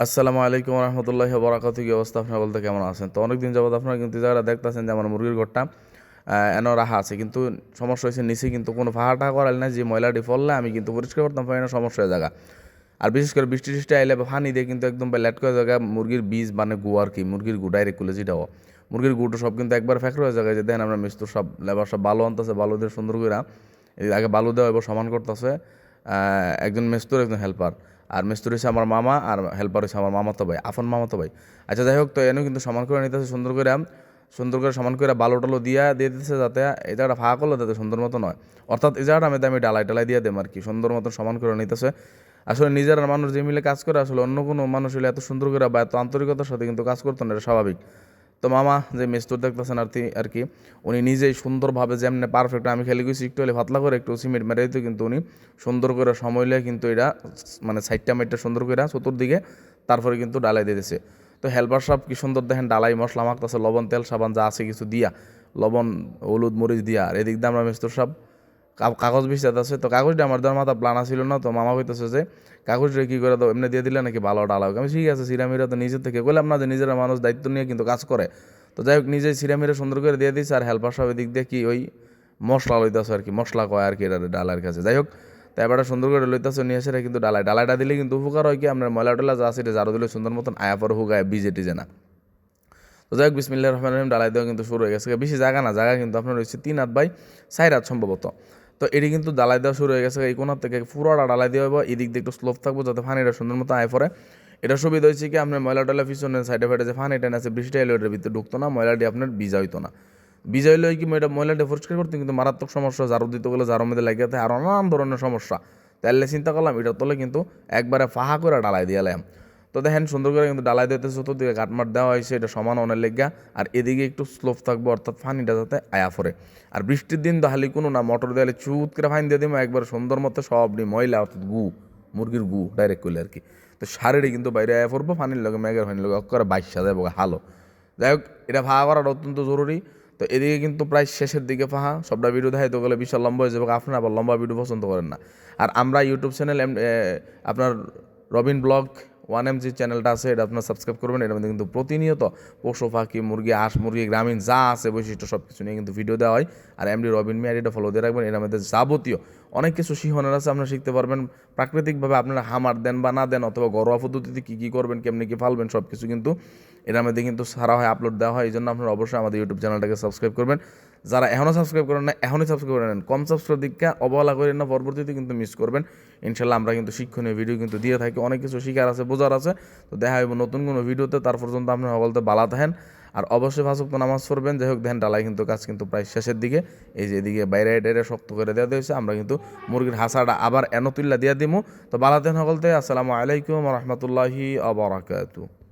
আসসালামু আলাইকুম রহমতুল্লাহি ওয়া বারাকাতুহু। কি অবস্থা আপনারা বলতে কেমন আছেন? তো অনেকদিন যাবত আপনারা কিন্তু জায়গাটা দেখতেছেন যে আমার মুরগির ঘরটা এনে রাখা আছে, কিন্তু সমস্যা হয়েছে নিচে কিন্তু কোনো ফাহাটা করাল না, যে ময়লাটি ফললে আমি কিন্তু পরিষ্কার করতাম পারি না, সমস্যা হয়ে জায়গা। আর বিশেষ করে বৃষ্টি টিষ্টি আইলে বা পানি দিয়ে কিন্তু একদম ল্যাট করে জায়গা মুরগির বীজ মানে গু আর কি, মুরগির গু ডাইরেক্ট খুলে যেটাও মুরগির গুটো সব কিন্তু একবার ফ্যাক্টর হয়ে জায়গায়, যে দেখেন আমরা মিস্ত্রি সব লেবার সব বালু আনতেছে, বালু দিয়ে সুন্দর করে আগে বালু দেওয়া এবার সমান করতেছে একজন মেস্তুর একজন হেল্পার। আর মেস্তুর হচ্ছে আমার মামা, আর হেল্পার হচ্ছে আমার মামাতো ভাই, আফন মামাতো ভাই। আচ্ছা যাই হোক, তো এনেও কিন্তু সমান করে নিতেছে সুন্দর করে সমান করে বালু টালো দিয়ে দিতেছে, যাতে এই জায়গাটা ফাঁকা করলো যাতে সুন্দর মতো নয়। অর্থাৎ এই জায়গাটা আমি ডালাই টালাই দিয়ে দেম আর কি, সুন্দর মতো সমান করে নিতেছে। আসলে নিজের মানুষ যে মিলে কাজ করে, আসলে অন্য কোনো মানুষ হলে এত সুন্দর করে বা এত আন্তরিকতার সাথে কিন্তু কাজ করতো না, এটা স্বাভাবিক। তো মামা যে মেস্তুর দেখতেছেন আর কি উনি নিজেই সুন্দরভাবে যেমনি পারফেক্ট, আমি খেলে গেছি একটু হলে পাতলা করে একটু সিমেন্ট মেরে দিত, কিন্তু উনি সুন্দর করে সময় লিয়ে কিন্তু এটা মানে সাইডটা মাইটটা সুন্দর করে চতুর্দিকে তারপরে কিন্তু ডালাই দিয়ে দিছে। তো হেল্পার সব কি সুন্দর দেখেন ডালাই মশলা মাখতেছে, লবণ তেল সাবান যা আছে কিছু দিয়া, লবণ হলুদ মরিচ দিয়া। আর এদিক দিয়ে আমরা মেস্তুর সব কাগজ বিছাতে আছে। তো কাগজটা আমার দেওয়ার মাথা প্লানা ছিল না, তো মামা কইতেছে যে কাগজটা কী করে দাও, এমনি দিয়ে দিলে নাকি ভালো ডালা হোক। আমি ঠিক আছে সিরামিরা তো নিজের থেকে বললাম না যে নিজেরা মানুষ দায়িত্ব নিয়ে কিন্তু কাজ করে। তো যাই হোক নিজেই সিরামিরা সুন্দর করে দিয়ে দিচ্ছে, আর হেল্পার সব এদিক দিয়ে কি ওই মশলা লইতেছে আর কি, মশলা কয় আর কি এটা ডালার কাছে। যাই হোক, তো এবারটা সুন্দর করে লইতেছে নিয়ে এসে কিন্তু ডালাইটা দিলে কিন্তু উপকার হয় কি, আপনার ময়লা টলা যা আছে এটা ঝাড়ু দিলে সুন্দর মতন আয়া পরে হুগায় বিজে টিজে না। তো যাই হোক বিসমিল্লাহির রহমানির রহিম ডালাই দেওয়া কিন্তু শুরু হয়ে গেছে। বেশি জায়গা না, জায়গা কিন্তু আপনার রয়েছে 3 হাত বাই 4 হাত সম্ভবত। তো এটি কিন্তু ডালাই দেওয়া শুরু হয়ে গেছে, এই কোনার থেকে পুরোটা ডালাই দেওয়া হবে, এদিক দিয়ে একটু স্লোপ থাকবো যাতে পানিটা সুন্দর মতো আয় পড়ে। এটা সুবিধা হয়েছে কি, আপনার ময়লা টলা পিছনে সাইডে ফাইডে যে পানিটা আছে বৃষ্টি এলে ওটার ভিতরে ঢুকতো না, ময়লাটি আপনার ভিজা হইতো না। ভিজা হইলে কি ময়লাটা পরিষ্কার করতে কিন্তু মারাত্মক সমস্যা, ঝাড়ু দিতে গেলে ঝাড়ুর মধ্যে লাগিয়ে থাকে, আর নানান ধরনের সমস্যা। তাহলে চিন্তা করলাম এটার তলে কিন্তু একবারে ফাহা করে ডালাই দিয়ে এলাম। তো দেখেন সুন্দর করে কিন্তু ডালাই দিতে চতুর্দিকে কাটমাট দেওয়া হয়েছে, এটা সমান অনেক লেগা। আর এদিকে একটু স্লোপ থাকবে, অর্থাৎ পানিটা যাতে আয়া পড়ে। আর বৃষ্টির দিন তো হালি কোনো না, মোটর দেওয়ালে চুত করে ফাইন দিয়ে দিব একবার সুন্দর মতো সব ময়লা, অর্থাৎ মুরগির গু ডাইরেক্ট করলে আর কি। তো সারেরই কিন্তু বাইরে আয়া পড়বো, পানির লগে মেঘের পানির লগে অক্করে বাইশা যাবো হালো। যাই হোক, এটা ফাহা করাটা অত্যন্ত জরুরি। তো এদিকে কিন্তু প্রায় শেষের দিকে ফাহা, সবটা ভিডিও দেখাইতে গেলে বিশাল লম্বা হয়ে যাবে, আপনারা আবার লম্বা ভিডিও পছন্দ করেন না। আর আমরা ইউটিউব চ্যানেল আপনার রবিন ব্লগ 1M যে চ্যানেলটা আছে এটা আপনার সাবস্ক্রাইব করবেন। এর মধ্যে কিন্তু প্রতিনিয়ত পশু পাখি মুরগি হাঁস মুরগি গ্রামীণ যা আছে বৈশিষ্ট্য সব কিছু নিয়ে কিন্তু ভিডিও দেওয়া হয়। আর এমডি রবিন মিয়া এটা ফলো দিয়ে রাখবেন, এর মধ্যে যাবতীয় অনেক কিছু শিখনের আছে, আপনারা শিখতে পারবেন। প্রাকৃতিকভাবে আপনারা হামার দেন বা না দেন, অথবা ঘরোয়া পদ্ধতিতে কী কী করবেন, কেমনি কী ফালবেন, সব কিছু কিন্তু এর মধ্যে কিন্তু সারা হয়, আপলোড দেওয়া হয়। এই জন্য আপনারা অবশ্যই আমাদের ইউটিউব চ্যানেলটাকে সাবস্ক্রাইব করবেন। যারা এখনও সাবস্ক্রাইব করেন না এখনই সাবস্ক্রাইব করে নেন, কম সাবস্ক্রাইব দিকটা অবহেলা করেন না, পরবর্তীতে কিন্তু মিস করবেন। ইনশাল্লাহ আমরা কিন্তু শিক্ষণীয় ভিডিও কিন্তু দিয়ে থাকি, অনেক কিছু শিকার আছে বোঝার আছে। তো দেখা হইব নতুন কোনো ভিডিওতে, তার পর্যন্ত আপনারা সকলতে বালা থাকেন। আর অবশ্যই 5 ওয়াক্ত নামাজ পড়বেন। যাই হোক দেখেন ডালাই কিন্তু কাজ কিন্তু প্রায় শেষের দিকে, এই যে এদিকে বাইরে এডে শক্ত করে দেওয়া হয়েছে, আমরা কিন্তু মুরগির হাসাটা আবার এনতুল্লা দিয়ে দিমু। তো বালা থাকেন সকলতে। আসসালামু আলাইকুম রহমতুল্লাহি আ বারাকাতুহু।